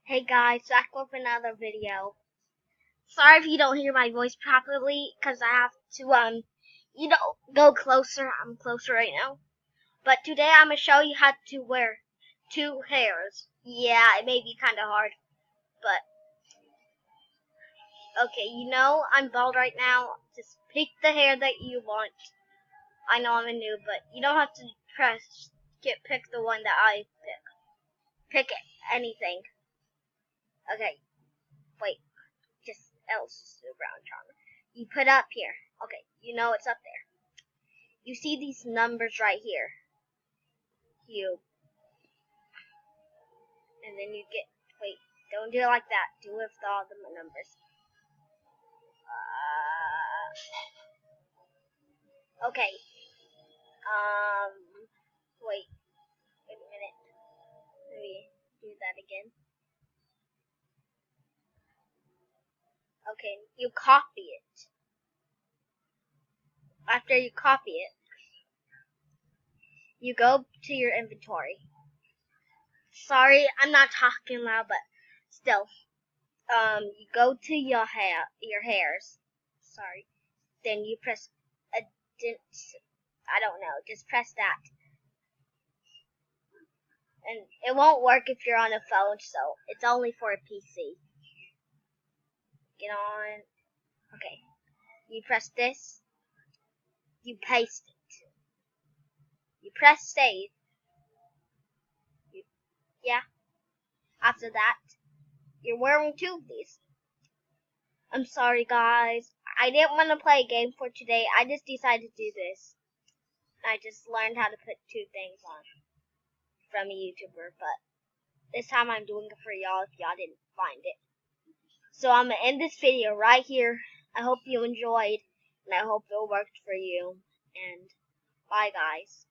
Hey guys, back with another video. Sorry if you don't hear my voice properly, cause I have to go closer. I'm closer right now. But today I'm gonna show you how to wear two hairs. Yeah, it may be kinda hard, but okay, I'm bald right now. Just pick the hair that you want. I know I'm a noob, but you don't have to pick the one that I pick. Pick anything. Okay, wait. Just else brown charm. You put up here. Okay, it's up there. You see these numbers right here. Cube. And then you get, wait, don't do it like that. Do it with all the numbers. Okay. Wait a minute. Let me do that again. Okay, you copy it. After you copy it, you go to your inventory. Sorry, I'm not talking loud, but still. You go to your hairs. Sorry. Then you press I don't know, just press that. And it won't work if you're on a phone, so it's only for a PC. Get on. Okay. You press this. You paste it. You press save. Yeah. After that, you're wearing two of these. I'm sorry, guys. I didn't want to play a game for today. I just decided to do this. I just learned how to put two things on from a YouTuber, but this time I'm doing it for y'all if y'all didn't find it. So I'm going to end this video right here. I hope you enjoyed, and I hope it worked for you. And bye, guys.